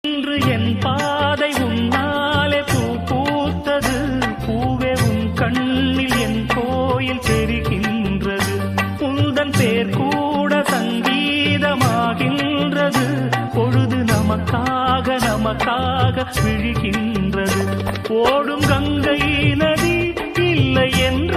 இன்று என் பாதை உன்னாலே பூ பூத்தது. பூவே உன் கண்ணில் என் கோயில் தெரிகின்றது. உந்தன் பேர் கூட சங்கீதமாகின்றது. பொழுது நமக்காக நமக்காக விழுகின்றது. ஓடும் கங்கை நதி இல்லை என்